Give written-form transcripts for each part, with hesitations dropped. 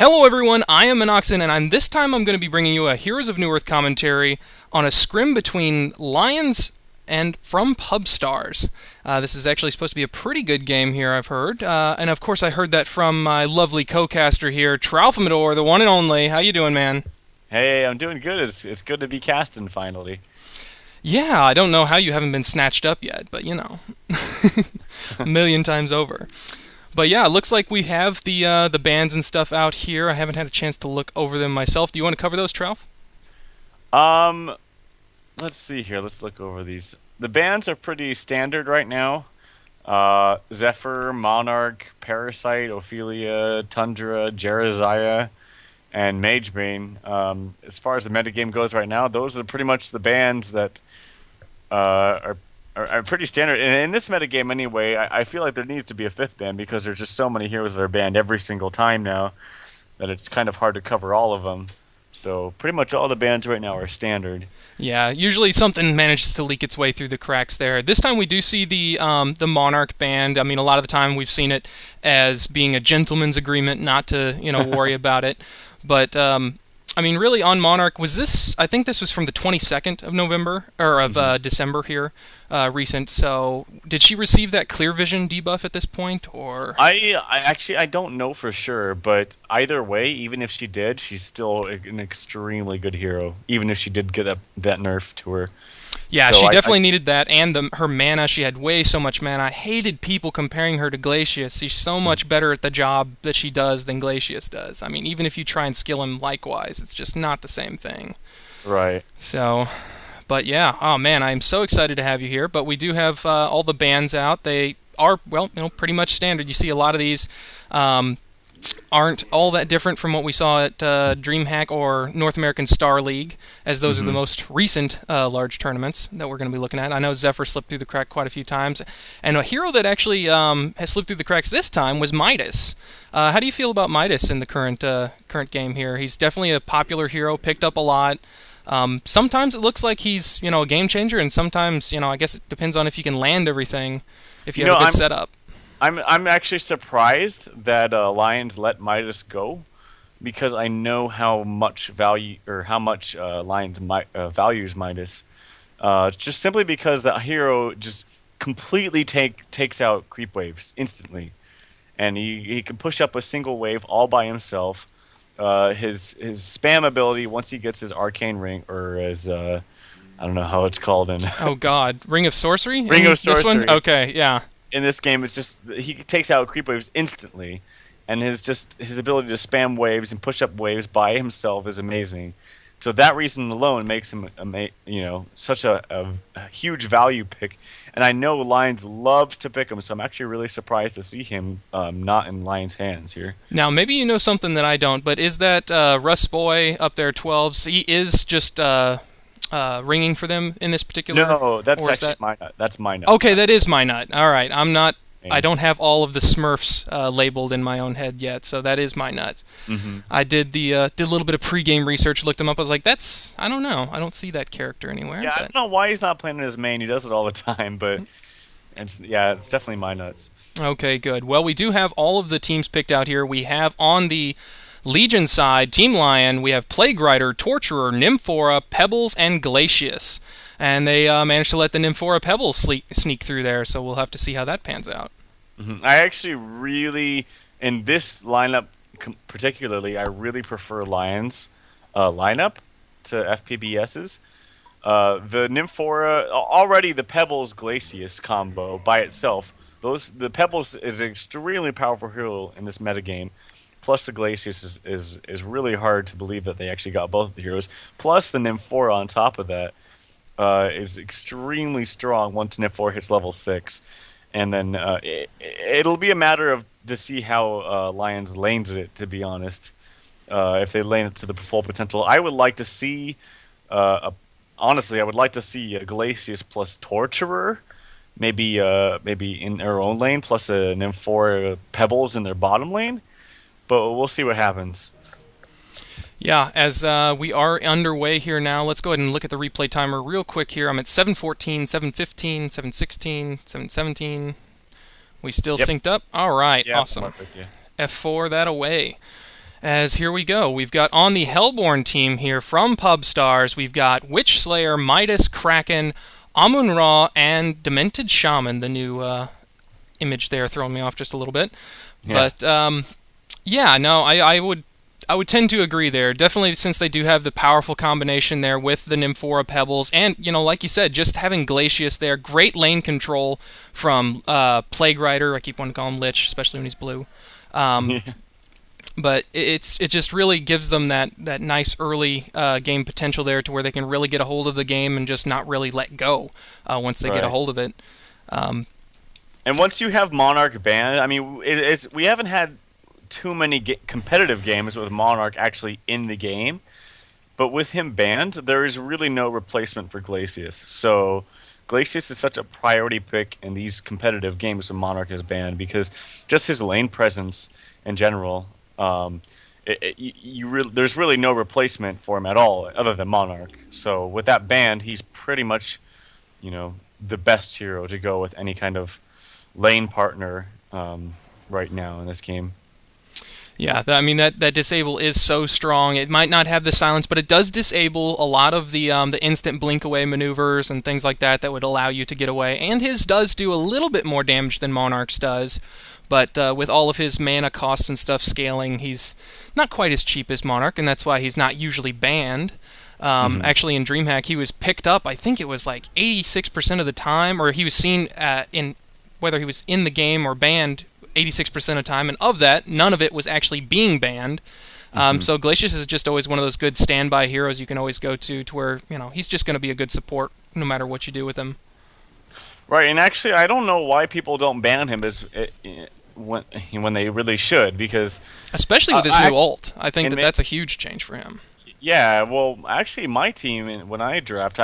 Hello everyone, I am minoxen, and this time I'm going to be bringing you a Heroes of Newerth commentary on a scrim between Lions and from pubstars. This is actually supposed to be a pretty good game here, I've heard. And of course I heard that from my lovely co-caster here, Tralfamadore, the one and only. How you doing, man? Hey, I'm doing good. It's good to be casting finally. Yeah, I don't know how you haven't been snatched up yet, but you know. A million times over. But yeah, it looks like we have the bands and stuff out here. I haven't had a chance to look over them myself. Do you want to cover those, Tralf? Um, let's see here. Let's look over these. The bands are pretty standard right now. Zephyr, Monarch, Parasite, Ophelia, Tundra, Jereziah, and Magebane. As far as the metagame goes right now, those are pretty much the bands that are pretty standard. And in this metagame anyway, I feel like there needs to be a fifth band because there's just so many heroes that are banned every single time now that it's kind of hard to cover all of them. So pretty much all the bands right now are standard. Yeah, usually something manages to leak its way through the cracks there. This time we do see the Monarch band. I mean, a lot of the time we've seen it as being a gentleman's agreement not to, worry about it. But I mean, really, on Monarch, was this? I think this was from the 22nd of November or of December here, recent. So, did she receive that clear vision debuff at this point, or? I don't know for sure, but either way, even if she did, she's still an extremely good hero. Even if she did get that nerf to her. Yeah, So she definitely needed that, and her mana. She had way so much mana. I hated people comparing her to Glacius. She's so much better at the job that she does than Glacius does. I mean, even if you try and skill him likewise, it's just not the same thing. Right. So, but yeah, oh man, I'm so excited to have you here. But we do have all the bands out. They are, well, pretty much standard. You see a lot of these aren't all that different from what we saw at DreamHack or North American Star League, as those are the most recent large tournaments that we're going to be looking at. I know Zephyr slipped through the crack quite a few times, and a hero that actually has slipped through the cracks this time was Midas. How do you feel about Midas in the current game here? He's definitely a popular hero, picked up a lot. Sometimes it looks like he's a game changer, and sometimes I guess it depends on if you can land everything, if you have a good setup. I'm actually surprised that Lions let Midas go, because I know how much value or how much Lions values Midas. Just simply because that hero just completely takes out creep waves instantly, and he can push up a single wave all by himself. His spam ability, once he gets his arcane ring, or his I don't know how it's called in. Oh God, Ring of Sorcery. Ring of Sorcery. This one? Okay, yeah. In this game, it's just he takes out creep waves instantly, and his ability to spam waves and push up waves by himself is amazing. So that reason alone makes him such a huge value pick. And I know Lions loves to pick him, so I'm actually really surprised to see him not in Lions' hands here. Now maybe you know something that I don't, but is that Russ Boy up there 12s? He is just ringing for them in this particular? No, that's actually my nut. That's my nut. Okay, that is my nut. All right, I don't have all of the Smurfs labeled in my own head yet, so that is my nut. I did a little bit of pregame research, looked him up. I was like, I don't know. I don't see that character anywhere. Yeah, I don't know why he's not playing in his main. He does it all the time, but it's definitely my nuts. Okay, good. Well, we do have all of the teams picked out here. We have on the Legion side, Team Lion, we have Plague Rider, Torturer, Nymphora, Pebbles, and Glacius. And they managed to let the Nymphora Pebbles sneak through there, so we'll have to see how that pans out. I actually really, in this lineup particularly, I really prefer Lions' lineup to Fpbs's. The Nymphora, already the Pebbles Glacius combo by itself, the Pebbles is an extremely powerful hero in this metagame. Plus the Glacius is really hard to believe that they actually got both of the heroes. Plus the Nymphora on top of that is extremely strong once Nymphora hits level 6. And then it'll be a matter of to see how Lions lanes it, to be honest. If they lane it to the full potential. I would like to see, honestly, I would like to see a Glacius plus Torturer. Maybe in their own lane, plus a Nymphora Pebbles in their bottom lane. But we'll see what happens. Yeah, as we are underway here now, let's go ahead and look at the replay timer real quick here. I'm at 7:14, 7:15, 7:16, 7:17. We still synced up? All right, awesome. F4 that away. As here we go, we've got on the Hellborn team here from Pubstars, we've got Witch Slayer, Midas, Kraken, Amun-Ra, and Demented Shaman, the new image there throwing me off just a little bit. Yeah. But yeah, no, I would tend to agree there. Definitely, since they do have the powerful combination there with the Nymphora Pebbles, and like you said, just having Glacius there, great lane control from Plague Rider. I keep wanting to call him Lich, especially when he's blue. Yeah. But it just really gives them that nice early game potential there, to where they can really get a hold of the game and just not really let go once they get a hold of it. And once you have Monarch banned, I mean, we haven't had too many competitive games with Monarch actually in the game, but with him banned, there is really no replacement for Glacius. So Glacius is such a priority pick in these competitive games when Monarch is banned, because just his lane presence in general, there's really no replacement for him at all other than Monarch. So with that banned, he's pretty much, the best hero to go with any kind of lane partner right now in this game. Yeah, I mean that disable is so strong. It might not have the silence, but it does disable a lot of the instant blink away maneuvers and things like that would allow you to get away. And his does do a little bit more damage than Monarch's does, but with all of his mana costs and stuff scaling, he's not quite as cheap as Monarch, and that's why he's not usually banned. Actually, in DreamHack, he was picked up, I think it was like 86% of the time, or he was seen in whether he was in the game or banned 86% of the time, and of that, none of it was actually being banned. So Glacius is just always one of those good standby heroes you can always go to where, he's just going to be a good support no matter what you do with him. Right, and actually, I don't know why people don't ban him when they really should, because... Especially with his new ult. I think that's a huge change for him. Yeah, well, actually, my team, when I draft,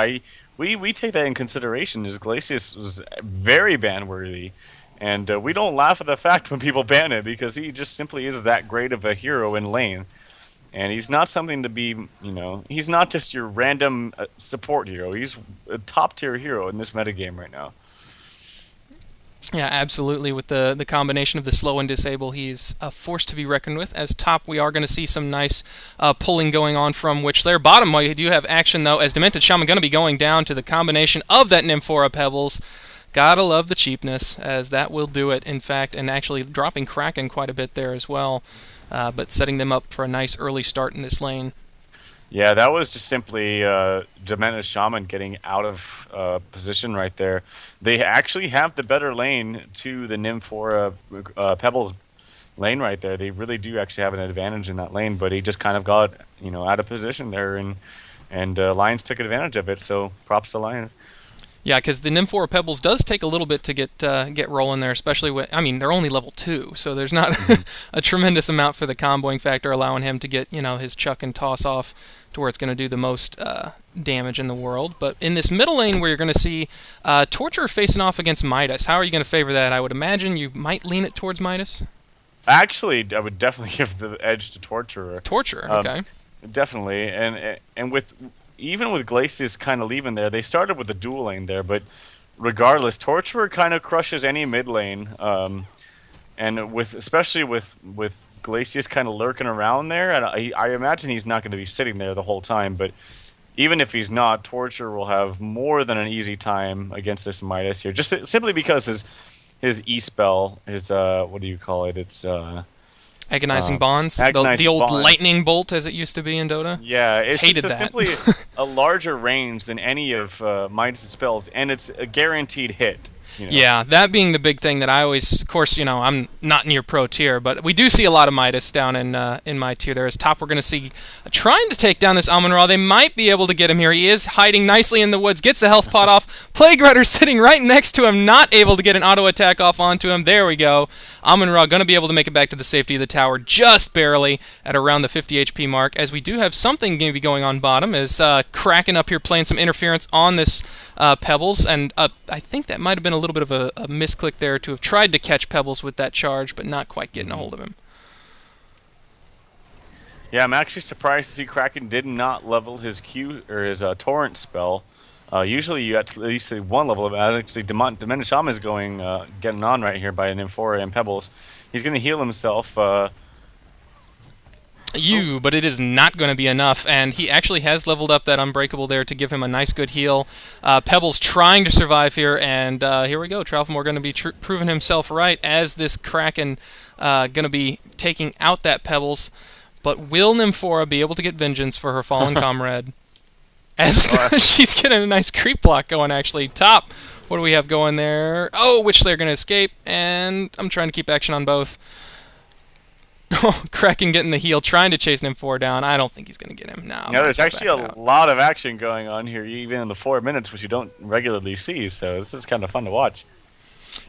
we take that in consideration, as Glacius was very ban-worthy. And we don't laugh at the fact when people ban him, because he just simply is that great of a hero in lane. And he's not something to be, he's not just your random support hero. He's a top-tier hero in this metagame right now. Yeah, absolutely. With the combination of the slow and disable, he's a force to be reckoned with. As top, we are going to see some nice pulling going on from Witch Slayer. Bottom, we do have action, though, as Demented Shaman going to be going down to the combination of that Nymphora Pebbles. Gotta love the cheapness, as that will do it, in fact, and actually dropping Kraken quite a bit there as well, but setting them up for a nice early start in this lane. Yeah, that was just simply Demented Shaman getting out of position right there. They actually have the better lane to the Nymphora Pebbles lane right there. They really do actually have an advantage in that lane, but he just kind of got out of position there, and Lions took advantage of it, so props to Lions. Yeah, because the Nymphora Pebbles does take a little bit to get rolling there, especially with, they're only level 2, so there's not a tremendous amount for the comboing factor, allowing him to get, his chuck and toss off to where it's going to do the most damage in the world. But in this middle lane where you're going to see Torture facing off against Midas, how are you going to favor that? I would imagine you might lean it towards Midas? Actually, I would definitely give the edge to Torturer. Torture, okay. Definitely, and with... Even with Glacius kind of leaving there, they started with the dual lane there, but regardless, Torturer kind of crushes any mid lane, and especially with Glacius kind of lurking around there, and I imagine he's not going to be sitting there the whole time, but even if he's not, Torturer will have more than an easy time against this Midas here, just simply because his E-spell, his, what do you call it, it's... Agonizing Bonds? The old bonds. Lightning Bolt, as it used to be in Dota? Yeah, it's Hated just that. simply a larger range than any of Midas' spells, and it's a guaranteed hit. Yeah, that being the big thing that I always, of course, I'm not in your pro tier, but we do see a lot of Midas down in my tier there. As top, we're going to see trying to take down this Amun-Ra. They might be able to get him here. He is hiding nicely in the woods, gets the health pot off. Plague Rider sitting right next to him, not able to get an auto attack off onto him. There we go. Amun-Ra going to be able to make it back to the safety of the tower just barely at around the 50 HP mark, as we do have something going to be going on bottom, as Kraken up here playing some interference on this Pebbles, and I think that might have been a little bit of a misclick there to have tried to catch Pebbles with that charge, but not quite getting a hold of him. Yeah, I'm actually surprised to see Kraken did not level his Q or his torrent spell. Usually you at least see one level of it. Actually, Demented Shaman is getting on right here by Nymphora and Pebbles. He's going to heal himself. But it is not going to be enough, and he actually has leveled up that Unbreakable there to give him a nice good heal. Pebbles trying to survive here, and here we go. Tralfamadore going to be proving himself right as this Kraken going to be taking out that Pebbles. But will Nymphora be able to get vengeance for her fallen comrade? As she's getting a nice creep block going, actually. Top. What do we have going there? Oh, Witchslayer going to escape, and I'm trying to keep action on both. Oh, Kraken getting the heal, trying to chase Nymphora down. I don't think he's going to get him. No, there's actually a lot of action going on here, even in the 4 minutes, which you don't regularly see, so this is kind of fun to watch.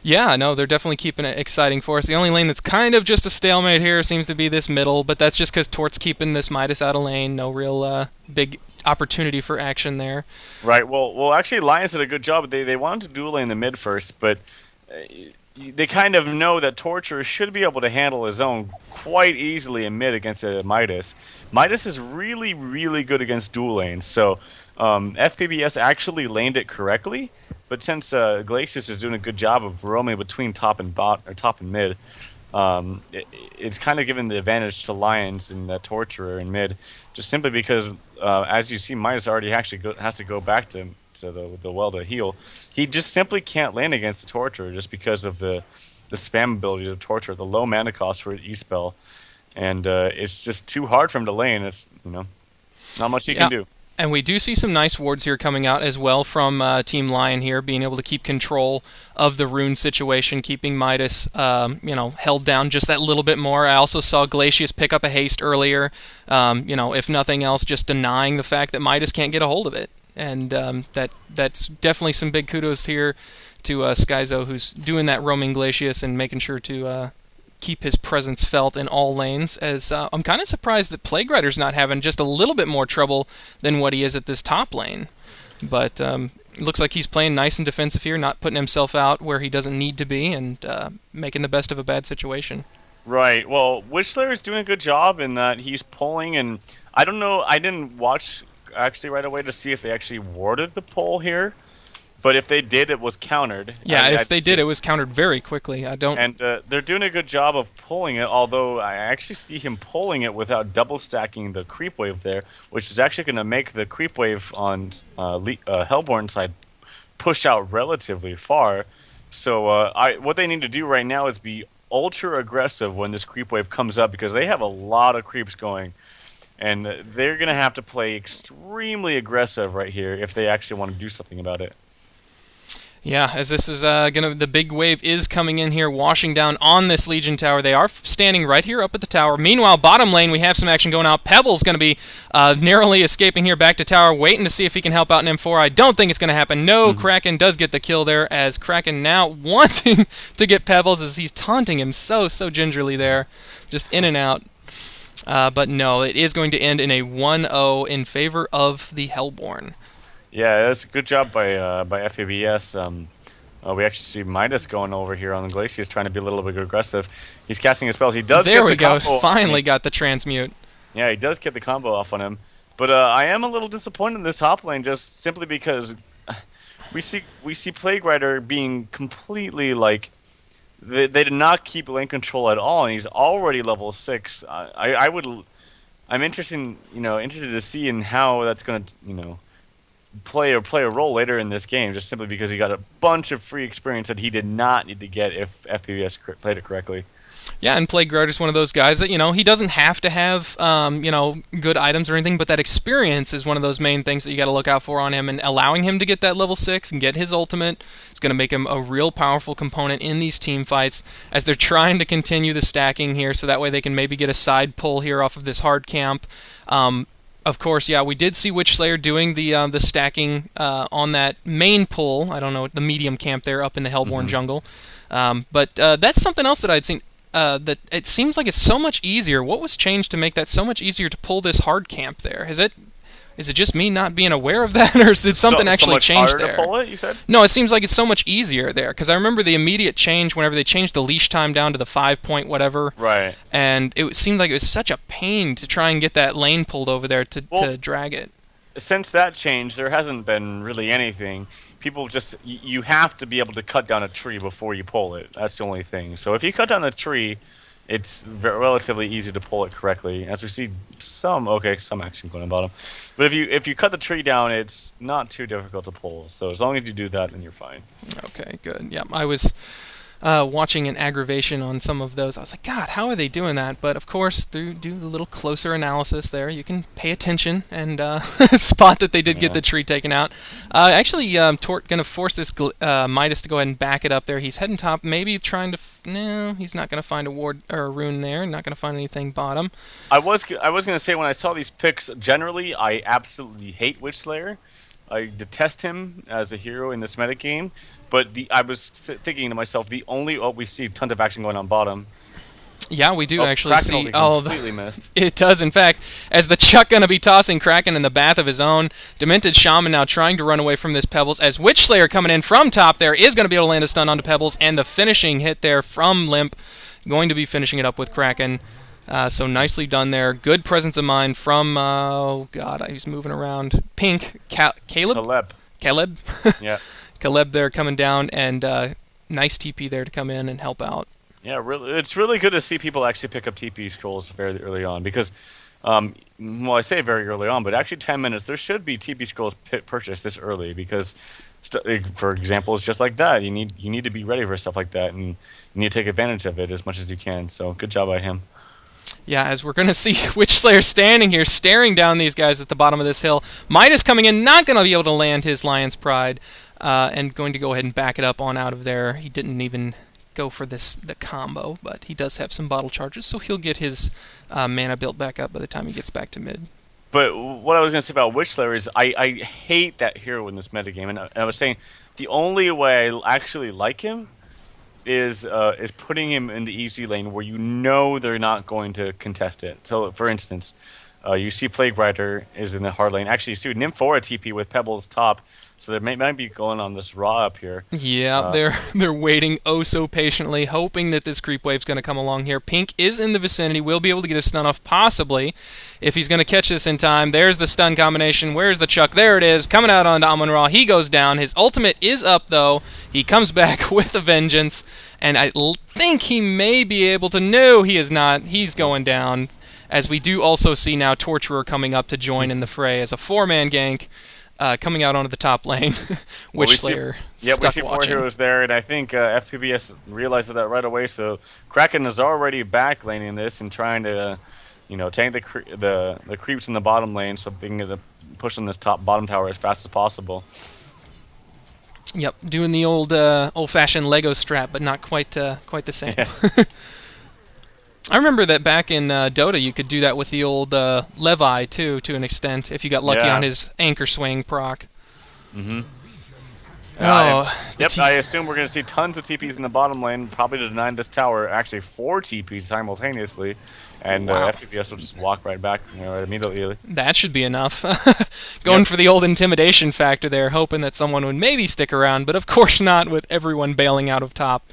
Yeah, no, they're definitely keeping it exciting for us. The only lane that's kind of just a stalemate here seems to be this middle, but that's just because Tort's keeping this Midas out of lane. No real big opportunity for action there. Right, well, actually, Lions did a good job. They wanted to duel lane the mid first, but they kind of know that Torture should be able to handle his own quite easily in mid against Midas. Midas is really, really good against dual lanes, so Fpbs actually laned it correctly, but since Glacius is doing a good job of roaming between top and mid, it's kind of given the advantage to Lions and Torturer in mid, just simply because, as you see, Midas already actually has to go back to the well to heal. He just simply can't land against the Torturer just because of the spam abilities of Torturer, the low mana cost for E-spell, and it's just too hard for him to lane. It's not much he can do. And we do see some nice wards here coming out as well from Team Lion here, being able to keep control of the rune situation, keeping Midas, held down just that little bit more. I also saw Glacius pick up a haste earlier, if nothing else, just denying the fact that Midas can't get a hold of it. And that's definitely some big kudos here to Skyzo, who's doing that roaming Glacius and making sure to keep his presence felt in all lanes, as I'm kind of surprised that Plague Rider's not having just a little bit more trouble than what he is at this top lane. But it looks like he's playing nice and defensive here, not putting himself out where he doesn't need to be, and making the best of a bad situation. Right. Well, Witchslayer is doing a good job in that he's pulling, and I don't know, I didn't watch actually right away to see if they actually warded the pull here. But if they did, it was countered. Yeah, if they did, it was countered very quickly. And they're doing a good job of pulling it, although I actually see him pulling it without double stacking the creep wave there, which is actually going to make the creep wave on Hellborn side push out relatively far. So what they need to do right now is be ultra aggressive when this creep wave comes up, because they have a lot of creeps going. And they're going to have to play extremely aggressive right here if they actually want to do something about it. Yeah, as this is the big wave is coming in here, washing down on this Legion tower. They are standing right here up at the tower. Meanwhile, bottom lane, we have some action going out. Pebble's going to be narrowly escaping here back to tower, waiting to see if he can help out an M4. I don't think it's going to happen. No, Kraken does get the kill there, as Kraken now wanting to get Pebbles, as he's taunting him so gingerly there, just in and out. But no, it is going to end in a 1-0 in favor of the Hellborn. Yeah, that's a good job by Fpbs. We actually see Midas going over here on the Glacius, trying to be a little bit aggressive. He's casting his spells. He does. There we go. Finally got the transmute. Yeah, he does get the combo off on him. But I am a little disappointed in this top lane, just simply because we see Plague Rider being completely like they did not keep lane control at all, and he's already level 6. I'm interested to see in how that's going to play a role later in this game, just simply because he got a bunch of free experience that he did not need to get if FPBS played it correctly. Yeah, and Plague Guard is one of those guys that, he doesn't have to have, good items or anything, but that experience is one of those main things that you got to look out for on him, and allowing him to get that level 6 and get his ultimate is going to make him a real powerful component in these team fights, as they're trying to continue the stacking here, so that way they can maybe get a side pull here off of this hard camp. Of course, yeah, we did see Witchslayer doing the stacking on that main pull. I don't know, the medium camp there up in the Hellborn jungle. But that's something else that I'd seen. That it seems like it's so much easier. What was changed to make that so much easier to pull this hard camp there? Is it just me not being aware of that, or did something actually change there? To pull it, you said? No, it seems like it's so much easier there, because I remember the immediate change whenever they changed the leash time down to the 5 point whatever. Right. And it seemed like it was such a pain to try and get that lane pulled over there to drag it. Since that change, there hasn't been really anything. People just, you have to be able to cut down a tree before you pull it. That's the only thing. So if you cut down a tree, it's relatively easy to pull it correctly. As we see some action going on bottom, but if you cut the tree down, it's not too difficult to pull. So as long as you do that, then you're fine. Okay, good. Yeah, I was watching an aggravation on some of those. I was like, God, how are they doing that? But of course, through do a little closer analysis there, you can pay attention and spot that they did get Yeah. the tree taken out. Actually, Tort going to force this Midas to go ahead and back it up there. He's heading top, maybe trying to. No, he's not going to find a ward or a rune there. Not going to find anything bottom. I was gonna say when I saw these picks, generally I absolutely hate Witch Slayer. I detest him as a hero in this metagame. But I was thinking to myself, we see tons of action going on bottom. Yeah, we do actually Kraken see. will be Oh, completely missed. it does, in fact, as the Chuck going to be tossing Kraken in the bath of his own. Demented Shaman now trying to run away from this Pebbles, as Witch Slayer coming in from top there is going to be able to land a stun onto Pebbles, and the finishing hit there from Limp, going to be finishing it up with Kraken. So nicely done there. Good presence of mind from, oh god, he's moving around. Pink, Caleb? Caleb? Yeah. Caleb there coming down, and nice TP there to come in and help out. Yeah, really, it's really good to see people actually pick up TP scrolls very early on because, well, I say very early on, but actually 10 minutes, there should be TP scrolls purchased this early because, for example, it's just like that. You need to be ready for stuff like that, and you need to take advantage of it as much as you can. So good job by him. Yeah, as we're going to see Witch Slayer standing here, staring down these guys at the bottom of this hill. Midas coming in, not going to be able to land his Lion's Pride, and going to go ahead and back it up on out of there. He didn't even go for the combo, but he does have some bottle charges, so he'll get his mana built back up by the time he gets back to mid. But what I was going to say about Witch Slayer is I hate that hero in this metagame, and I was saying the only way I actually like him is putting him in the easy lane where you know they're not going to contest it. So, for instance, you see Plague Rider is in the hard lane. Actually, you see Nymphora TP with Pebbles top, so they might be going on this Raw up here. Yeah, they're waiting oh so patiently, hoping that this creep wave's going to come along here. Pink is in the vicinity, will be able to get a stun off possibly, if he's going to catch this in time. There's the stun combination. Where's the Chuck? There it is, coming out onto Amon-Ra. He goes down. His ultimate is up, though. He comes back with a vengeance, and I think he may be able to... No, he is not. He's going down, as we do also see now Torturer coming up to join in the fray as a four-man gank. Coming out onto the top lane, Witch Slayer stuck we see watching. 4 heroes there, and I think FPBS realized that right away. So Kraken is already back laning this and trying to, tank the creeps in the bottom lane, so they can get push on this bottom tower as fast as possible. Yep, doing the old-fashioned Lego strap, but not quite the same. Yeah. I remember that back in Dota, you could do that with the old Levi, too, to an extent, if you got lucky on his anchor swing proc. Mm-hmm. Oh, I assume we're going to see tons of TPs in the bottom lane, probably to deny this tower. Actually, 4 TPs simultaneously, and FPBS will just walk right back immediately. That should be enough. Going for the old intimidation factor there, hoping that someone would maybe stick around, but of course not, with everyone bailing out of top.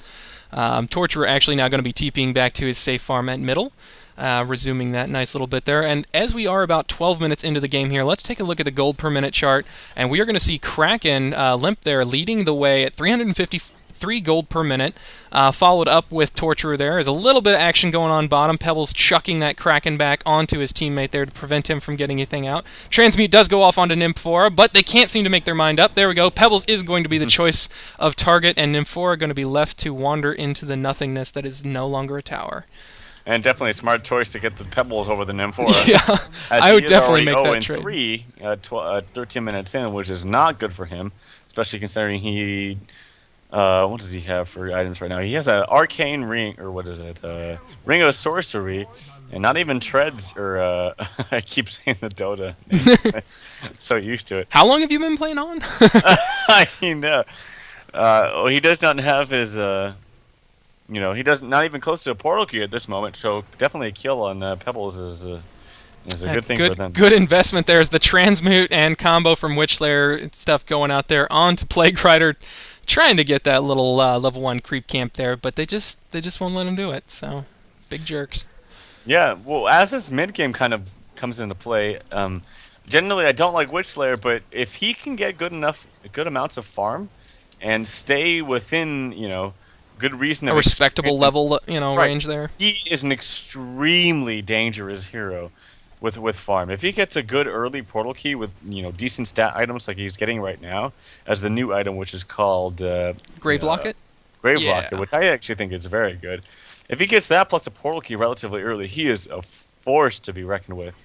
Torturer actually now going to be TPing back to his safe farm at middle, resuming that nice little bit there. And as we are about 12 minutes into the game here, let's take a look at the gold per minute chart, and we are going to see Kraken Limp there leading the way at 353 gold per minute, followed up with Torturer there. There's a little bit of action going on bottom. Pebbles chucking that Kraken back onto his teammate there to prevent him from getting anything out. Transmute does go off onto Nymphora, but they can't seem to make their mind up. There we go. Pebbles is going to be the choice of target, and Nymphora going to be left to wander into the nothingness that is no longer a tower. And definitely a smart choice to get the Pebbles over the Nymphora. Yeah, I would definitely make that trade. 3 13 minutes in, which is not good for him, especially considering he... what does he have for items right now? He has an arcane ring, or what is it? Ring of sorcery, and not even treads. Or I keep saying the Dota. I'm so used to it. How long have you been playing on? I know. He does not have his. He does not even close to a portal key at this moment. So definitely a kill on Pebbles is a good thing for them. Good investment there is the transmute and combo from Witch Slayer and stuff going out there onto Plague Rider. Trying to get that little level 1 creep camp there, but they just won't let him do it. So, big jerks. Yeah, well, as this mid game kind of comes into play, generally I don't like Witch Slayer, but if he can get good amounts of farm and stay within good reason A of respectable experience. level, Right. range there. He is an extremely dangerous hero with farm. If he gets a good early portal key with decent stat items like he's getting right now, as the new item which is called Grave Locket? Grave Locker, Yeah. which I actually think is very good. If he gets that plus a portal key relatively early, he is a force to be reckoned with.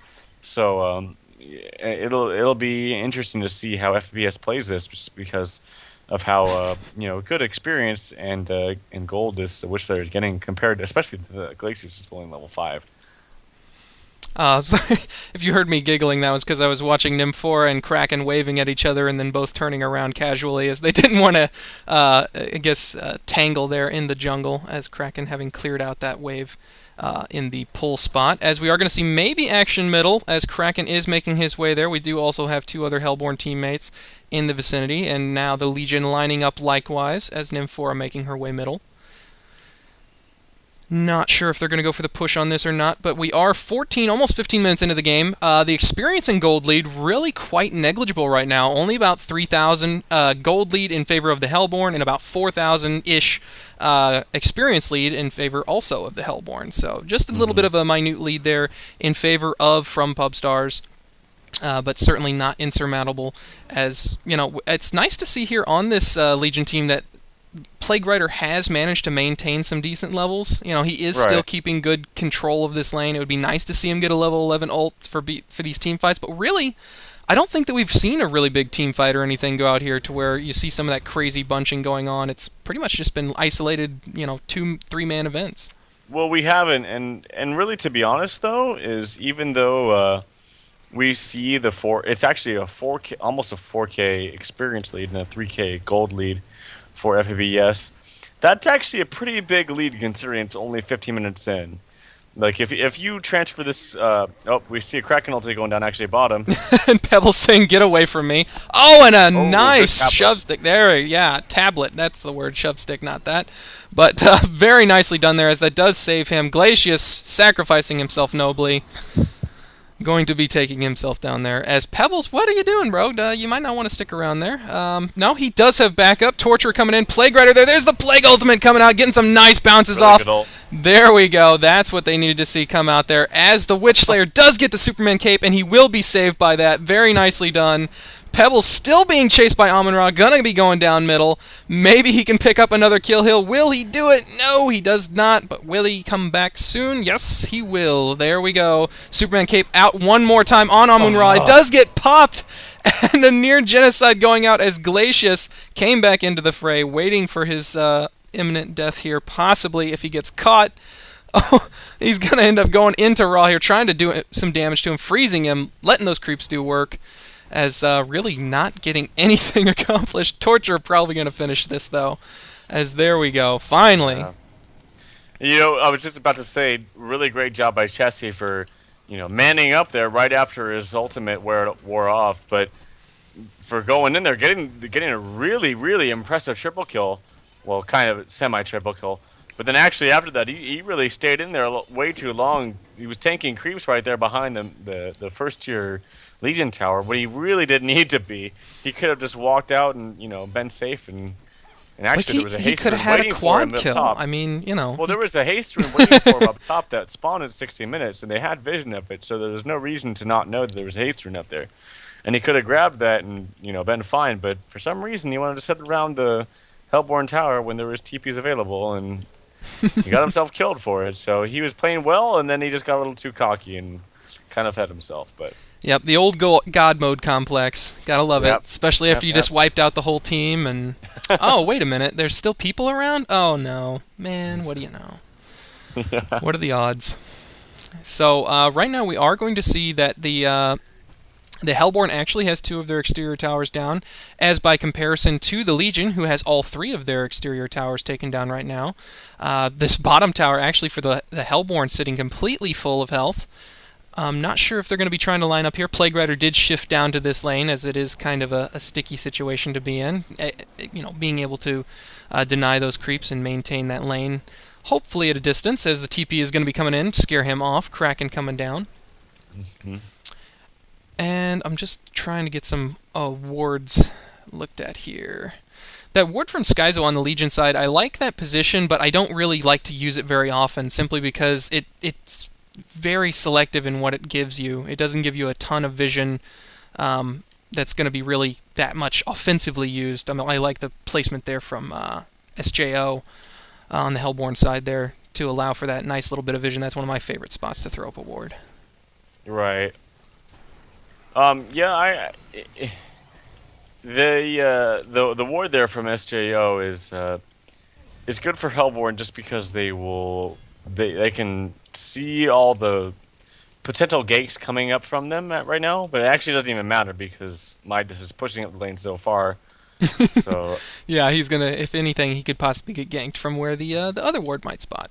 So it'll be interesting to see how FBS plays this, just because of how good experience and gold is which they're getting compared, especially to the Glacius, is only level 5. Sorry, if you heard me giggling, that was because I was watching Nymphora and Kraken waving at each other and then both turning around casually as they didn't want to, tangle there in the jungle, as Kraken having cleared out that wave in the pull spot. As we are going to see maybe action middle, as Kraken is making his way there. We do also have 2 other Hellborn teammates in the vicinity, and now the Legion lining up likewise, as Nymphora making her way middle. Not sure if they're going to go for the push on this or not, but we are 14, almost 15 minutes into the game. The experience and gold lead really quite negligible right now. Only about 3,000 gold lead in favor of the Hellborn and about 4,000-ish experience lead in favor also of the Hellborn. So just a little bit of a minute lead there in favor of from pubstars. But certainly not insurmountable. As it's nice to see here on this Legion team that Plague Rider has managed to maintain some decent levels. He is still Right. keeping good control of this lane. It would be nice to see him get a level 11 ult for these team fights, but really, I don't think that we've seen a really big team fight or anything go out here to where you see some of that crazy bunching going on. It's pretty much just been isolated, 2-3-man events. Well, we haven't, and really, to be honest, though, is even though we see it's actually a 4K, almost a 4K experience lead and a 3K gold lead for Fpbs. That's actually a pretty big lead considering it's only 15 minutes in. Like if you transfer this, we see a Kraken ulti going down actually bottom. And Pebbles saying, "Get away from me!" Oh, and a Oh, nice good shove tablet. stick there. Yeah, tablet. That's the word. Shove stick, not that. But very nicely done there, as that does save him. Glacius sacrificing himself nobly. Going to be taking himself down there. As Pebbles, what are you doing, bro? You might not want to stick around there. No, he does have backup. Torture coming in. Plague Rider there. There's the Plague Ultimate coming out, getting some nice bounces Really off. good ult. There we go. That's what they needed to see come out there. As the Witch Slayer does get the Superman cape, and he will be saved by that. Very nicely done. Pebbles still being chased by Amon-Ra, gonna be going down middle. Maybe he can pick up another kill hill. Will he do it? No, he does not, but will he come back soon? Yes, he will. There we go. Superman cape out one more time on Amon-Ra. It does get popped, and a near genocide going out as Glacius came back into the fray, waiting for his imminent death here, possibly if he gets caught. Oh, he's going to end up going into Ra here, trying to do some damage to him, freezing him, letting those creeps do work, as really not getting anything accomplished. Torture probably going to finish this, though, as there we go, finally. Yeah. I was just about to say, really great job by Chessie for, manning up there right after his ultimate wore off, but for going in there, getting a really, really impressive triple kill, well, kind of semi-triple kill, but then actually after that, he really stayed in there way too long. He was tanking creeps right there behind the first tier Legion tower, but he really didn't need to be. He could have just walked out and been safe, and actually there was a He haste could have rune had a waiting for him quad up kill. top. I mean, Well, there was a haste rune waiting for him up top that spawned in 60 minutes, and they had vision of it, so there was no reason to not know that there was a haste rune up there. And he could have grabbed that and been fine, but for some reason he wanted to sit around the Hellborn Tower when there was TPs available, and he got himself killed for it. So he was playing well, and then he just got a little too cocky and kind of had himself. But yep, the old God mode complex. Gotta love it, especially after you just wiped out the whole team. And oh, wait a minute, there's still people around? Oh no, man, what do you know? What are the odds? So right now we are going to see that the Hellborn actually has 2 of their exterior towers down, as by comparison to the Legion, who has all 3 of their exterior towers taken down right now. This bottom tower, actually, for the Hellborn, sitting completely full of health. I'm not sure if they're going to be trying to line up here. Plague Rider did shift down to this lane, as it is kind of a sticky situation to be in. Being able to deny those creeps and maintain that lane, hopefully at a distance, as the TP is going to be coming in, scare him off. Kraken coming down. mm-hmm. And I'm just trying to get some wards looked at here. That ward from Skyzo on the Legion side, I like that position, but I don't really like to use it very often, simply because it's very selective in what it gives you. It doesn't give you a ton of vision that's going to be really that much offensively used. I mean, I like the placement there from SJO on the Hellborn side there to allow for that nice little bit of vision. That's one of my favorite spots to throw up a ward. Right. Yeah, the ward there from SJO is good for Hellborn just because they can see all the potential gates coming up from them right now, but it actually doesn't even matter because Midas is pushing up the lane so far. So yeah, he's gonna. If anything, he could possibly get ganked from where the other ward might spot.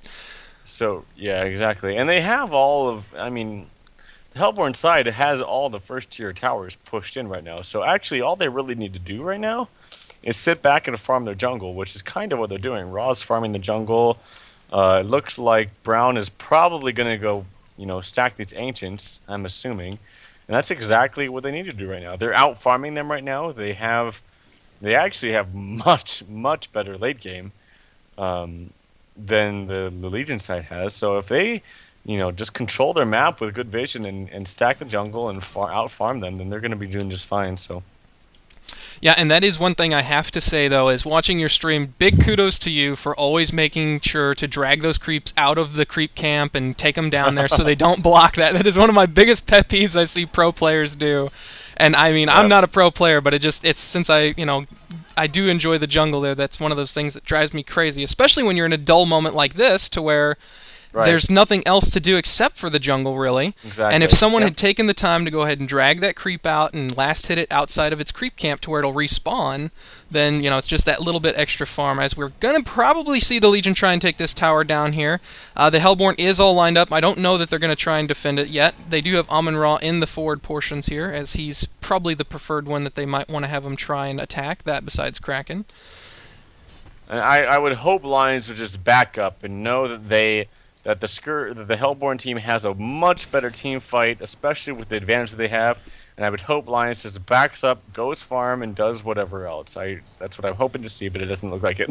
So yeah, exactly, and they have all of. I mean, the Hellborn side has all the first tier towers pushed in right now. So actually, all they really need to do right now is sit back and farm their jungle, which is kind of what they're doing. Raw's farming the jungle. It looks like Brown is probably gonna go, stack these ancients. I'm assuming, and that's exactly what they need to do right now. They're out farming them right now. They actually have much, much better late game than the Legion side has. So if they, just control their map with good vision and stack the jungle and out farm them, then they're going to be doing just fine. So. Yeah, and that is one thing I have to say, though, is watching your stream, big kudos to you for always making sure to drag those creeps out of the creep camp and take them down there so they don't block that. That is one of my biggest pet peeves I see pro players do. And I mean, I'm not a pro player, but it's since I do enjoy the jungle there, that's one of those things that drives me crazy, especially when you're in a dull moment like this to where there's nothing else to do except for the jungle, really. Exactly. And if someone had taken the time to go ahead and drag that creep out and last hit it outside of its creep camp to where it'll respawn, then, it's just that little bit extra farm, as we're going to probably see the Legion try and take this tower down here. The Hellborn is all lined up. I don't know that they're going to try and defend it yet. They do have Amun-Ra in the forward portions here, as he's probably the preferred one that they might want to have him try and attack, that besides Kraken. And I would hope Lions would just back up and know that the Hellborn team has a much better team fight, especially with the advantage that they have. And I would hope Lions just backs up, goes farm, and does whatever else. That's what I'm hoping to see, but it doesn't look like it.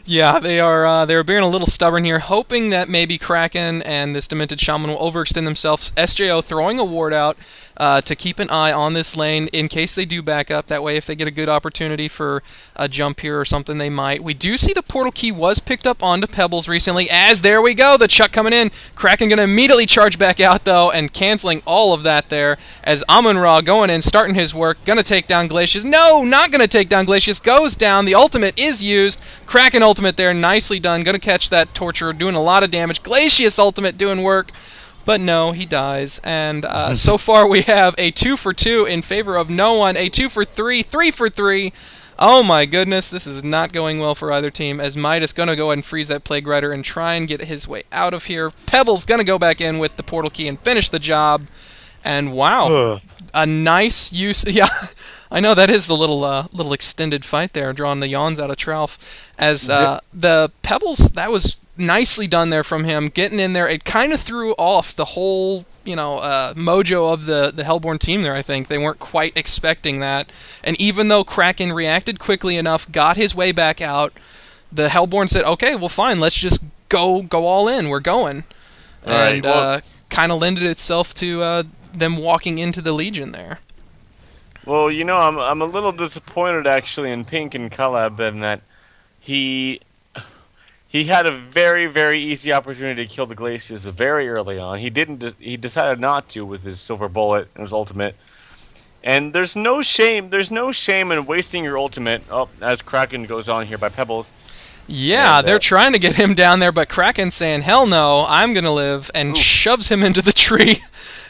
Yeah, they're being a little stubborn here, hoping that maybe Kraken and this Demented Shaman will overextend themselves. SJO throwing a ward out to keep an eye on this lane in case they do back up. That way, if they get a good opportunity for a jump here or something, they might. We do see the portal key was picked up onto Pebbles recently, as there we go, the Chuck coming in. Kraken going to immediately charge back out, though, and canceling all of that there, as Amun-Ra going in, starting his work, going to take down Glacius. No, not going to take down Glacius, goes down. The ultimate is used. Kraken ultimate there, nicely done. Going to catch that Torturer, doing a lot of damage. Glacius ultimate doing work. But no, he dies. And so far we have a 2 for 2 in favor of no one. A 2 for 3, 3 for 3. Oh my goodness, this is not going well for either team, as Midas going to go ahead and freeze that Plague Rider and try and get his way out of here. Pebbles going to go back in with the portal key and finish the job. And wow, a nice use. Yeah, I know that is the little extended fight there, drawing the yawns out of Tralf. As the Pebbles, that was nicely done there from him, getting in there. It kind of threw off the whole, mojo of the Hellborn team there, I think. They weren't quite expecting that. And even though Kraken reacted quickly enough, got his way back out, the Hellborn said, okay, well, fine, let's just go all in. We're going. And kind of lended itself to them walking into the Legion there. Well, I'm a little disappointed, actually, in Pink and Caleb in that he had a very, very easy opportunity to kill the Glacius very early on. He decided not to with his silver bullet and his ultimate. And there's no shame in wasting your ultimate. Oh, as Kraken goes on here by Pebbles. Yeah, they're trying to get him down there, but Kraken's saying, hell no, I'm going to live, and shoves him into the tree.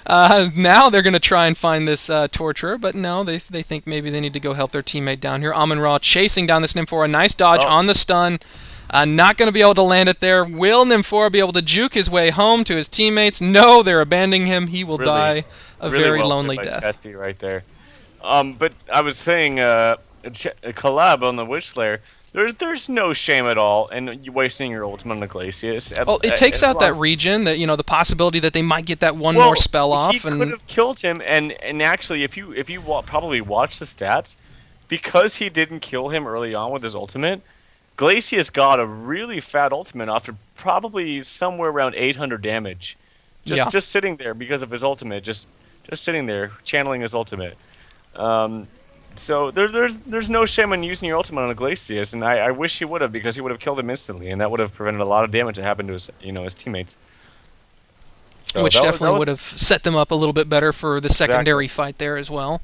Now they're going to try and find this Torturer, but no, they think maybe they need to go help their teammate down here. Amun-Ra chasing down this Nymphora. A nice dodge on the stun. Not going to be able to land it there. Will Nymphora be able to juke his way home to his teammates? No, they're abandoning him. He will die a very lonely death. Jesse right there. But I was saying, collab on the Witch Slayer. There's no shame at all in you wasting your ultimate on the Glacius. Well, it takes out that regen, that the possibility that they might get that one more spell off. He could have killed him, and actually, if you probably watch the stats, because he didn't kill him early on with his ultimate, Glacius got a really fat ultimate after probably somewhere around 800 damage. Yeah. Just sitting there because of his ultimate, just sitting there channeling his ultimate. Um, so there's no shame in using your ultimate on a Glacius, and I wish he would have, because he would have killed him instantly, and that would have prevented a lot of damage that happened to his his teammates. So Which definitely would have set them up a little bit better for the secondary exactly. fight there as well.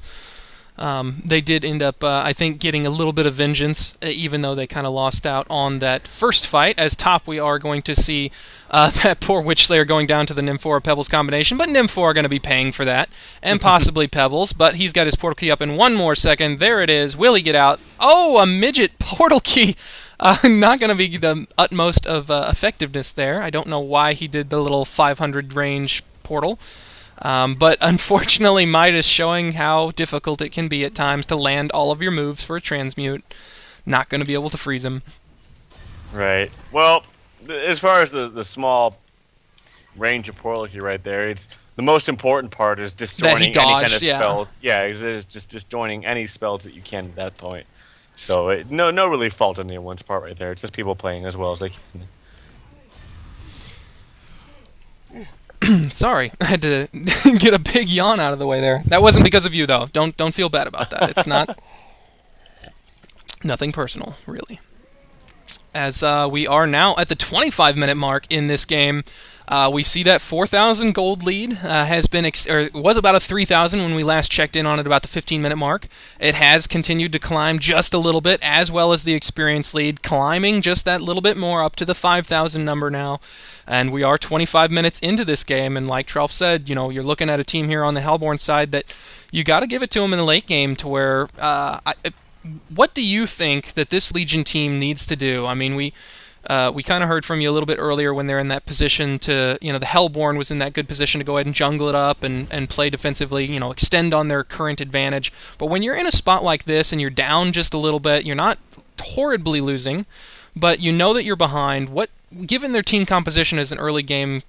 They did end up, I think, getting a little bit of vengeance, even though they kind of lost out on that first fight. As top, we are going to see that poor Witch Slayer going down to the Nymphora Pebbles combination, but Nymphora are going to be paying for that, and possibly Pebbles, but he's got his portal key up in one more second. There it is. Will he get out? Oh, a midget portal key! Not going to be the utmost of effectiveness there. I don't know why he did the little 500 range portal. But unfortunately, Midas showing how difficult it can be at times to land all of your moves for a transmute. Not going to be able to freeze him. Right. Well, as far as the small range of portal key right there, it's the most important part is disjoining any kind of spells. Yeah, it's just disjoining any spells that you can at that point. So no really fault on anyone's part right there. It's just people playing as well as they can. Sorry, I had to get a big yawn out of the way there. That wasn't because of you, though. Don't feel bad about that. It's not nothing personal, really. As we are now at the 25-minute mark in this game, we see that 4,000 gold lead has been, was about a 3,000 when we last checked in on it about the 15-minute mark. It has continued to climb just a little bit, as well as the experience lead, climbing just that little bit more up to the 5,000 number now. And we are 25 minutes into this game, and like Tralf said, you're looking at a team here on the Hellborn side that you got to give it to them in the late game to where... what do you think that this Legion team needs to do? I mean, we kind of heard from you a little bit earlier when they're in that position to, the Hellborn was in that good position to go ahead and jungle it up and play defensively, extend on their current advantage. But when you're in a spot like this and you're down just a little bit, you're not horribly losing, but you know that you're behind. Given their team composition as an early game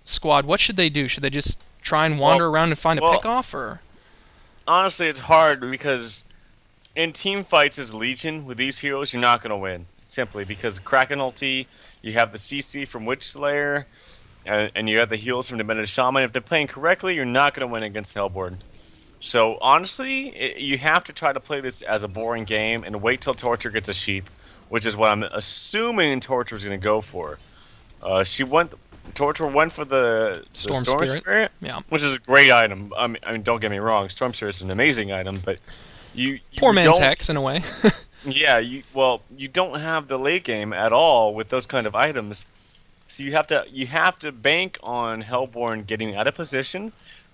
squad, what should they do? Should they just try and wander around and find a pickoff, or? Honestly, it's hard because in team fights as Legion with these heroes, you're not going to win. Simply because Kraken ulti, you have the CC from Witch Slayer, and you have the heals from Demented Shaman. If they're playing correctly, you're not going to win against Hellborn. So honestly, you have to try to play this as a boring game and wait till Torture gets a sheep, which is what I'm assuming Torture is going to go for. Torture went for the Storm Spirit, yeah, which is a great item. I mean, don't get me wrong, Storm Spirit's an amazing item, but you poor man's Hex in a way. Yeah, you don't have the late game at all with those kind of items, so you have to bank on Hellborn getting out of position,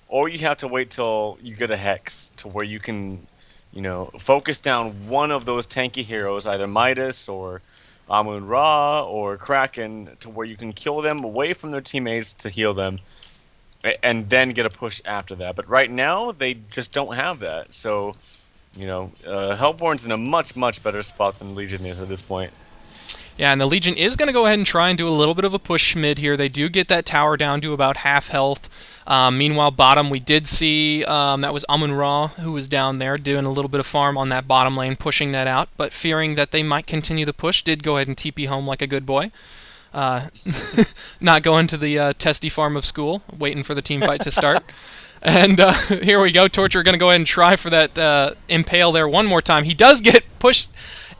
or you have to wait till you get a Hex to where you can, focus down one of those tanky heroes, either Midas or Amun-Ra or Kraken, to where you can kill them away from their teammates to heal them, and then get a push after that. But right now, they just don't have that, so... Hellborn's in a much, much better spot than Legion is at this point. Yeah, and the Legion is going to go ahead and try and do a little bit of a push mid here. They do get that tower down to about half health. Meanwhile, bottom, we did see that was Amun-Ra who was down there doing a little bit of farm on that bottom lane, pushing that out, but fearing that they might continue the push, did go ahead and TP home like a good boy. Not going to the testy farm of school, waiting for the team fight to start. And here we go. Torture going to go ahead and try for that impale there one more time. He does get pushed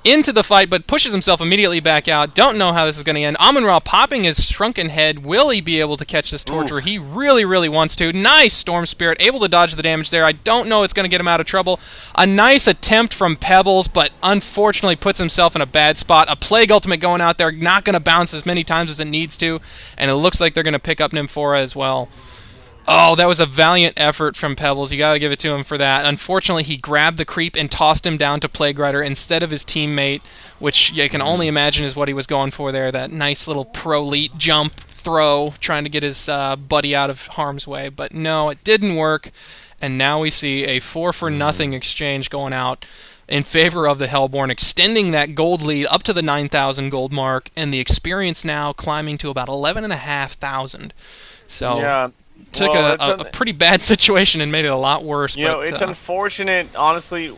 into the fight, but pushes himself immediately back out. Don't know how this is going to end. Amun-Ra popping his shrunken head. Will he be able to catch this Torture? Ooh. He really, really wants to. Nice Storm Spirit. Able to dodge the damage there. I don't know it's going to get him out of trouble. A nice attempt from Pebbles, but unfortunately puts himself in a bad spot. A Plague Ultimate going out there. Not going to bounce as many times as it needs to. And it looks like they're going to pick up Nymphora as well. Oh, that was a valiant effort from Pebbles. You got to give it to him for that. Unfortunately, he grabbed the creep and tossed him down to Plague Rider instead of his teammate, which you can only imagine is what he was going for there. That nice little pro-elite jump throw, trying to get his buddy out of harm's way. But no, it didn't work. And now we see a 4-for-0 exchange going out in favor of the Hellborn, extending that gold lead up to the 9,000 gold mark, and the experience now climbing to about 11,500. So... yeah. Took a pretty bad situation and made it a lot worse. It's unfortunate, honestly.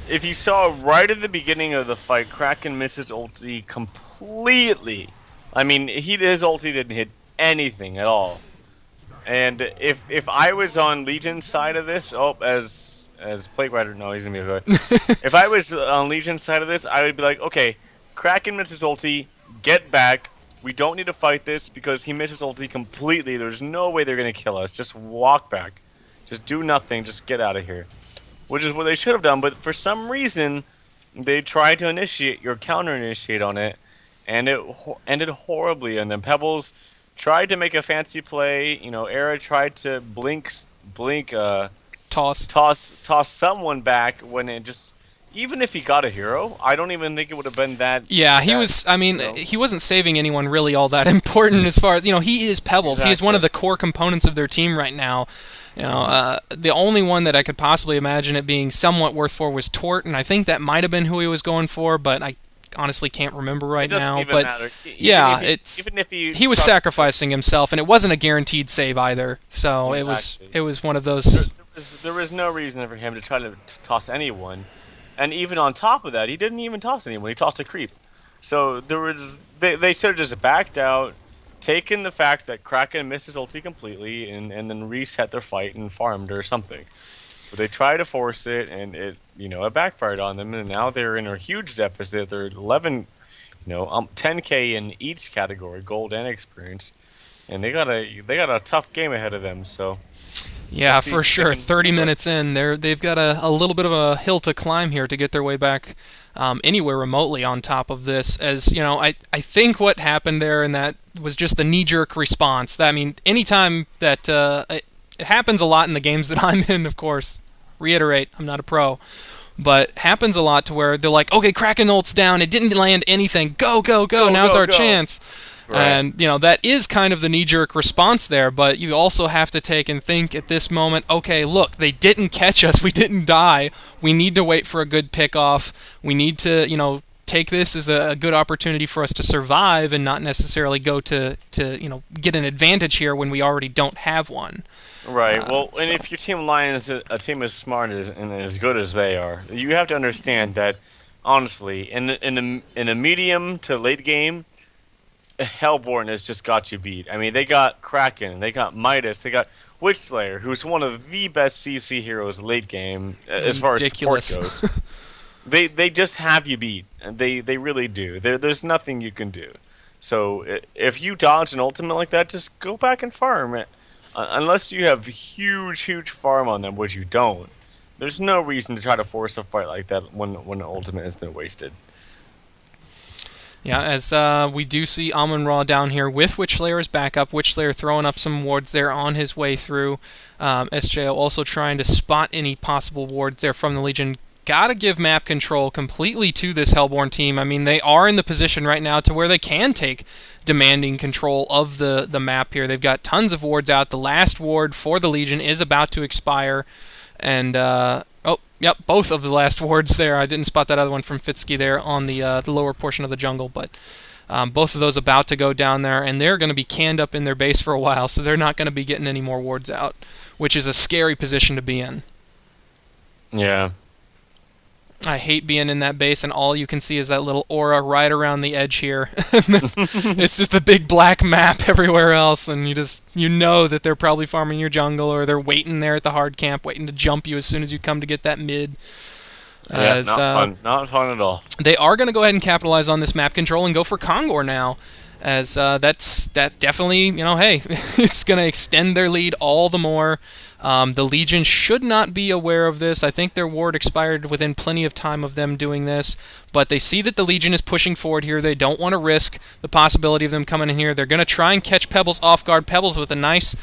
if you saw right at the beginning of the fight, Kraken misses ulti completely. I mean, his ulti didn't hit anything at all. And if I was on Legion's side of this, as Plague Rider, no, he's gonna be good. If I was on Legion's side of this, I would be like, okay, Kraken misses ulti, get back. We don't need to fight this because he misses ulti completely. There's no way they're gonna kill us. Just walk back. Just do nothing. Just get out of here. Which is what they should have done, but for some reason, they tried to initiate or counter-initiate on it, and it ended horribly. And then Pebbles tried to make a fancy play. You know, Era tried to blink, toss someone back when it just. Even if he got a hero, I don't even think it would have been that. Yeah, he was. I mean, he wasn't saving anyone really all that important as far as he is Pebbles. Exactly. He is one of the core components of their team right now. The only one that I could possibly imagine it being somewhat worth for was Tort, and I think that might have been who he was going for, but I honestly can't remember right now. But matter. Yeah, even if he was sacrificing himself, and it wasn't a guaranteed save either. So exactly. it was one of those. There was no reason for him to try to toss anyone, and even on top of that, he didn't even toss anyone. He tossed a creep. So they should have just backed out. Taken the fact that Kraken missed his ulti completely and then reset their fight and farmed or something. But they tried to force it and it backfired on them, and now they're in a huge deficit. They're 10k in each category, gold and experience. And they got a tough game ahead of them, so yeah, for sure. 30 minutes in, they've got a little bit of a hill to climb here to get their way back anywhere remotely on top of this. As I think what happened there, and that was just the knee-jerk response. I mean, anytime that it happens a lot in the games that I'm in, of course. Reiterate, I'm not a pro. But happens a lot to where they're like, okay, Kraken ult's down, it didn't land anything, go, now's our chance. Right. And, that is kind of the knee-jerk response there, but you also have to take and think at this moment, okay, look, they didn't catch us, we didn't die, we need to wait for a good pick-off, we need to, take this as a good opportunity for us to survive and not necessarily go to get an advantage here when we already don't have one. Right. And if your team line is a team as smart and as good as they are, you have to understand that, honestly, in a medium to late game, Hellborn has just got you beat. I mean, they got Kraken, they got Midas, they got Witchslayer, who's one of the best CC heroes late game as far as support goes. They just have you beat. They really do. There's nothing you can do. So if you dodge an ultimate like that, just go back and farm it. Unless you have huge farm on them, which you don't. There's no reason to try to force a fight like that when an ultimate has been wasted. Yeah, as we do see Amon-Ra down here with Witchslayer's backup. Witchslayer throwing up some wards there on his way through. SJO also trying to spot any possible wards there from the Legion. Gotta give map control completely to this Hellborn team. I mean, they are in the position right now to where they can take demanding control of the map here. They've got tons of wards out. The last ward for the Legion is about to expire. And, both of the last wards there. I didn't spot that other one from Fitsky there on the lower portion of the jungle, but both of those about to go down there, and they're going to be canned up in their base for a while, so they're not going to be getting any more wards out, which is a scary position to be in. Yeah. I hate being in that base, and all you can see is that little aura right around the edge here. It's just the big black map everywhere else, and you know that they're probably farming your jungle, or they're waiting there at the hard camp, waiting to jump you as soon as you come to get that mid. Yeah, not fun. Not fun at all. They are going to go ahead and capitalize on this map control and go for Kongor now, as that definitely, hey, it's going to extend their lead all the more. The Legion should not be aware of this. I think their ward expired within plenty of time of them doing this, but they see that the Legion is pushing forward here. They don't want to risk the possibility of them coming in here. They're going to try and catch Pebbles off guard. Pebbles with a nice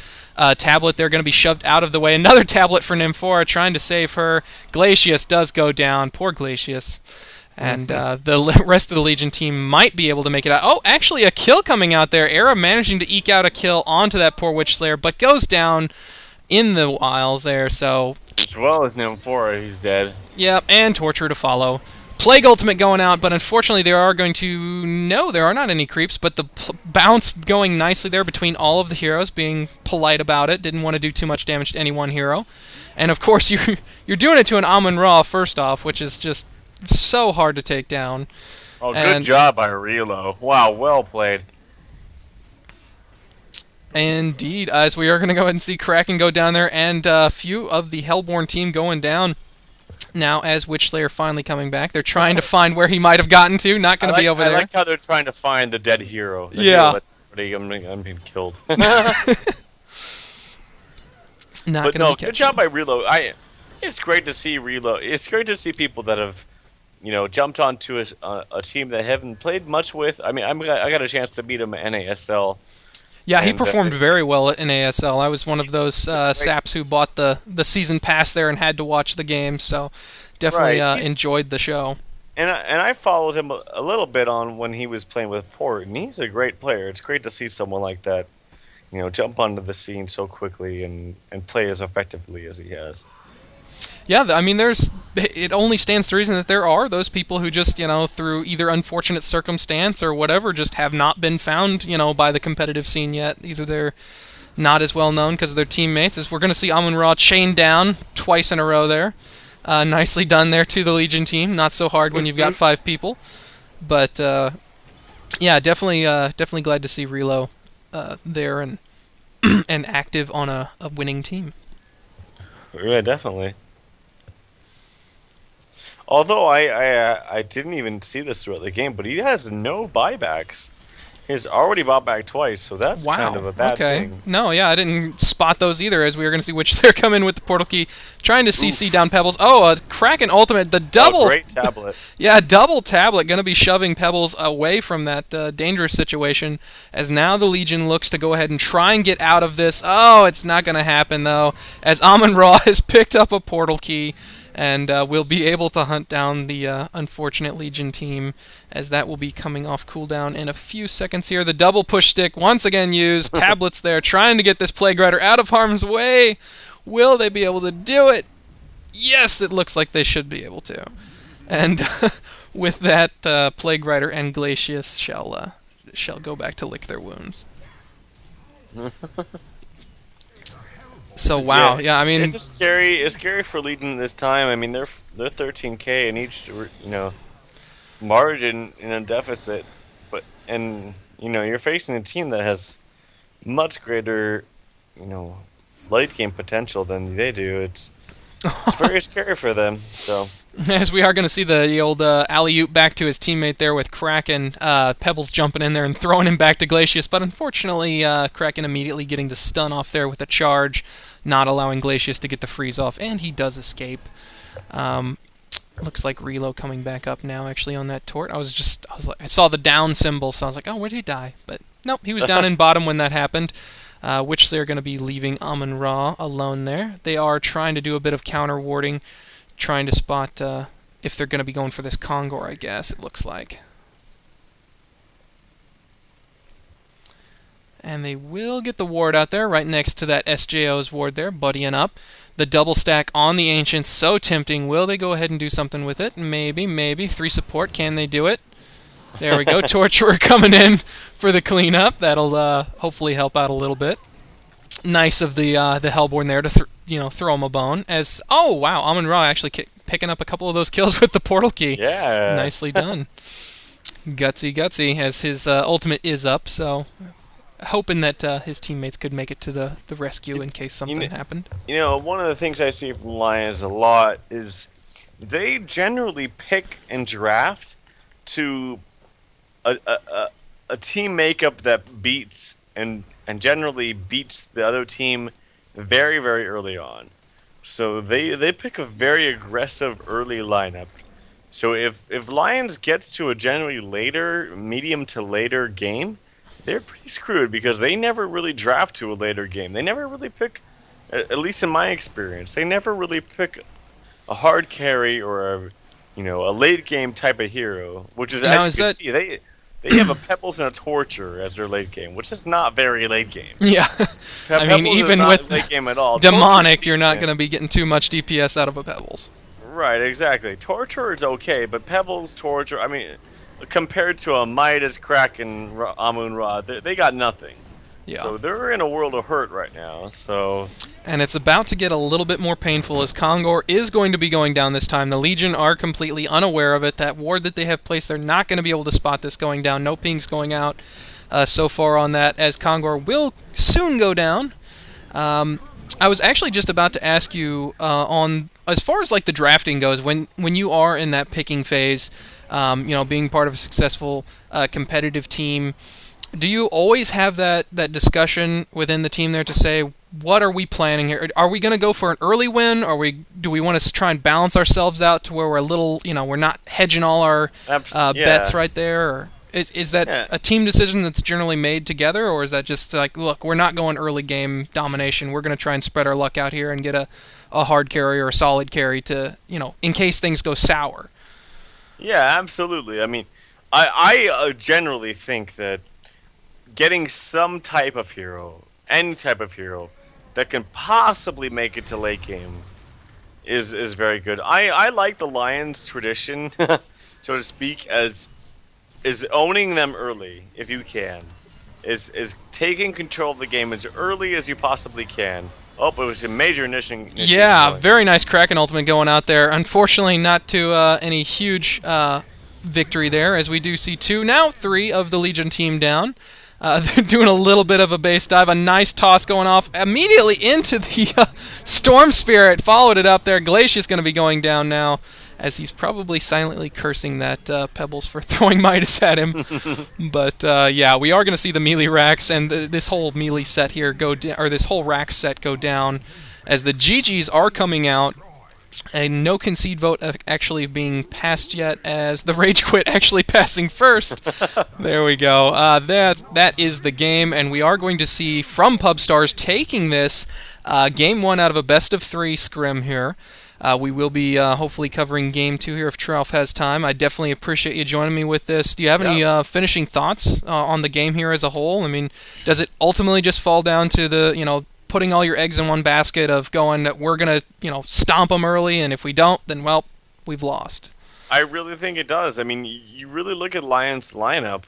tablet. They're going to be shoved out of the way. Another tablet for Nymphora trying to save her. Glacius does go down. Poor Glacius. And the rest of the Legion team might be able to make it out. Oh, actually a kill coming out there. Era managing to eke out a kill onto that poor Witchslayer, but goes down in the wilds there, so... As well as Nymphora, he's dead. Yep, and Torture to follow. Plague Ultimate going out, but unfortunately there are going to... No, there are not any creeps, but the bounce going nicely there between all of the heroes, being polite about it, didn't want to do too much damage to any one hero. And of course you're doing it to an Amon-Ra first off, which is just so hard to take down. Oh, good job by Relo. Wow, well played. Indeed, as we are going to go ahead and see Kraken go down there, and a few of the Hellborn team going down. Now, as Witchslayer finally coming back, they're trying to find where he might have gotten to. Not going to be over there. I like how they're trying to find the dead hero. Yeah. I'm being killed. Not going to be good job by Relo. It's great to see Relo. It's great to see people that have, jumped onto a team that I haven't played much with. I mean, I got a chance to meet him at NASL. Yeah, he performed very well at NASL. I was one of those saps who bought the season pass there and had to watch the game, so definitely enjoyed the show. And I followed him a little bit on when he was playing with Port, and he's a great player. It's great to see someone like that, jump onto the scene so quickly and play as effectively as he has. Yeah, I mean, it only stands to reason that there are those people who just, through either unfortunate circumstance or whatever, just have not been found, by the competitive scene yet. Either they're not as well known because of their teammates, as we're going to see Amon-Ra chained down twice in a row there. Nicely done there to the Legion team. Not so hard when you've got 5 people. But, yeah, definitely glad to see Relo there and and active on a winning team. Yeah, definitely. Although I didn't even see this throughout the game, but he has no buybacks. He's already bought back twice, so that's kind of a bad thing. No, yeah, I didn't spot those either, as we were going to see Witchslayer come in with the portal key, trying to CC down Pebbles. Oh, a Kraken ultimate, the double... Oh, great tablet. Yeah, double tablet, going to be shoving Pebbles away from that dangerous situation, as now the Legion looks to go ahead and try and get out of this. Oh, it's not going to happen, though, as Amon-Ra has picked up a portal key, and we'll be able to hunt down the unfortunate Legion team, as that will be coming off cooldown in a few seconds here. The double push stick once again used. Tablets there trying to get this Plague Rider out of harm's way. Will they be able to do it? Yes, it looks like they should be able to. And with that, Plague Rider and Glacius shall go back to lick their wounds. So wow, yeah, I mean, it's just scary. It's scary for Legion this time. I mean, they're 13K in each margin in a deficit, but you're facing a team that has much greater late game potential than they do. It's very scary for them. So as we are going to see the old alley-oop back to his teammate there with Kraken, Pebbles jumping in there and throwing him back to Glacius, but unfortunately Kraken immediately getting the stun off there with a charge, not allowing Glacius to get the freeze off, and he does escape. Looks like Relo coming back up now actually on that tort. I saw the down symbol, so I was like, oh, where did he die? But nope, he was down in bottom when that happened. Which they're going to be leaving Amon-Ra alone there. They are trying to do a bit of counter warding, trying to spot if they're going to be going for this Kongor, I guess, it looks like. And they will get the ward out there, right next to that SJO's ward there, buddying up. The double stack on the Ancients, so tempting. Will they go ahead and do something with it? Maybe, maybe. 3 support, can they do it? There we go, Torturer coming in for the cleanup. That'll hopefully help out a little bit. Nice of the Hellborn there to throw him a bone. Oh wow, Amon-Ra actually picking up a couple of those kills with the portal key. Yeah, nicely done. Gutsy, as his ultimate is up. So hoping that his teammates could make it to the rescue in case something happened. One of the things I see from Lions a lot is they generally pick and draft to a team makeup that beats and generally beats the other team very, very early on. So they pick a very aggressive early lineup. So if Lions gets to a generally medium to later game, they're pretty screwed because they never really draft to a later game. They never really pick, at least in my experience, they never really pick a hard carry or a late game type of hero, which is as you can see, they have a Pebbles and a Torture as their late game, which is not very late game. Yeah, I mean, even with late game at all. Demonic, you're not going to be getting too much DPS out of a Pebbles. Right, exactly. Torture is okay, but Pebbles Torture, I mean, compared to a Midas, Kraken, Amun Ra, they got nothing. Yeah. So they're in a world of hurt right now. So And it's about to get a little bit more painful as Kongor is going to be going down this time. The Legion are completely unaware of it. That ward that they have placed, they're not going to be able to spot this going down. No pings going out so far on that, as Kongor will soon go down. I was actually just about to ask you on as far as like the drafting goes, when you are in that picking phase, being part of a successful competitive team, do you always have that discussion within the team there to say, what are we planning here? Are we going to go for an early win? Or do we want to try and balance ourselves out to where we're a little, we're not hedging all our bets right there? Or is that a team decision that's generally made together, or is that just like, look, we're not going early game domination. We're going to try and spread our luck out here and get a hard carry or a solid carry to, in case things go sour? yeah, absolutely. I mean, I generally think that getting some type of hero, any type of hero, that can possibly make it to late game is very good. I like the Lions tradition, so to speak, as is owning them early if you can, is taking control of the game as early as you possibly can. Oh, it was a major initiation. Yeah, very nice Kraken ultimate going out there. Unfortunately, not to any huge victory there, as we do see 2, now 3 of the Legion team down. They're doing a little bit of a base dive. A nice toss going off immediately into the Storm Spirit. Followed it up there. Glacius going to be going down now, as he's probably silently cursing that Pebbles for throwing Midas at him. But yeah, we are going to see the melee racks and this whole melee set here go down, or this whole rack set go down, as the GGs are coming out. And no concede vote actually being passed yet, as the Rage Quit actually passing first. There we go. That is the game, and we are going to see from Pubstars taking this game 1 out of a best of 3 scrim here. We will be hopefully covering game 2 here if Tralf has time. I definitely appreciate you joining me with this. Do you have any finishing thoughts on the game here as a whole? I mean, does it ultimately just fall down to the, putting all your eggs in one basket of going, we're going to, stomp them early, and if we don't, then, well, we've lost? I really think it does. I mean, you really look at Lions' lineup,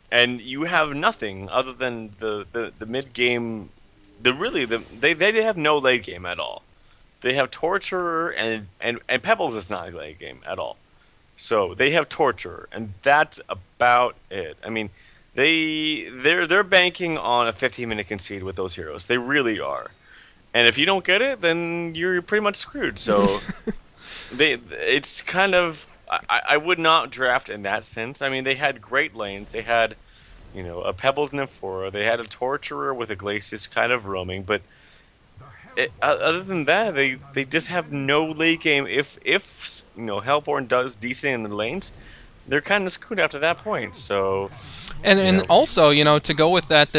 and you have nothing other than the mid-game. They have no late game at all. They have Torturer, and Pebbles is not a late game at all. So they have Torturer, and that's about it. I mean, they're banking on a 15-minute concede with those heroes. They really are. And if you don't get it, then you're pretty much screwed. So it's kind of, I would not draft in that sense. I mean, they had great lanes. They had, a Pebbles Nymphora. They had a Torturer with a Glacius kind of roaming. But other than that, they just have no late game. If Hellborn does decent in the lanes, they're kind of screwed after that point. So. And also, to go with that,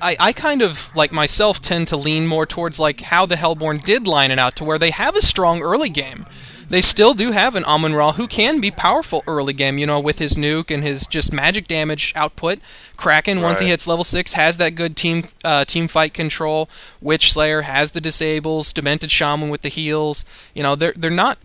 I kind of, like myself, tend to lean more towards like how the Hellborn did line it out, to where they have a strong early game. They still do have an Amun-Ra who can be powerful early game, with his nuke and his just magic damage output. Kraken, once he hits level 6, has that good team fight control. Witch Slayer has the disables. Demented Shaman with the heals. They're not,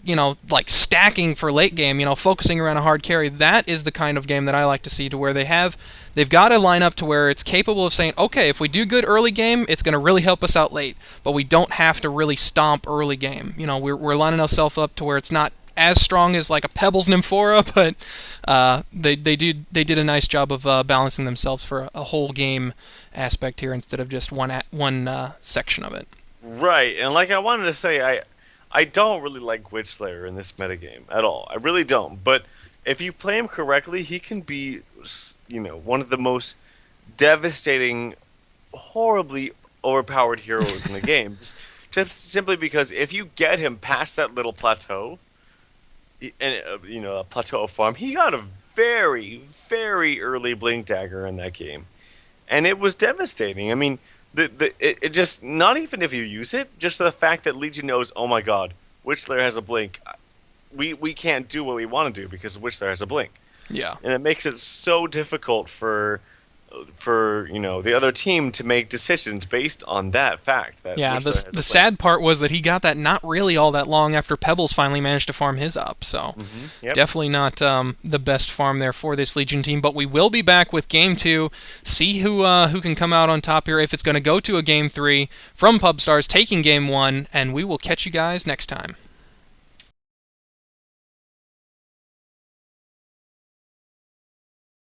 like stacking for late game, focusing around a hard carry. That is the kind of game that I like to see, to where they've got a lineup to where it's capable of saying, okay, if we do good early game, it's going to really help us out late, but we don't have to really stomp early game. We're lining ourselves up to where it's not as strong as like a Pebbles Nymphora, but they did a nice job of balancing themselves for a whole game aspect here instead of just one section of it. Right, and like I wanted to say, I don't really like Witch Slayer in this metagame at all. I really don't, but if you play him correctly, he can be, one of the most devastating, horribly overpowered heroes in the game. Just simply because if you get him past that little plateau, and a plateau of farm, he got a very, very early Blink Dagger in that game, and it was devastating. I mean, it just, not even if you use it, just the fact that Legion knows, oh my god, Witch Slayer has a Blink. We can't do what we want to do because Witch Slayer has a Blink. Yeah. And it makes it so difficult for for the other team to make decisions based on that fact that Yeah, Whistler has the played. sad part was that he got that not really all that long after Pebbles finally managed to farm his up. So Yep. definitely not the best farm there for this Legion team. But we will be back with Game 2, see who can come out on top here, if it's going to go to a Game 3 from Pubstars taking Game 1, and we will catch you guys next time.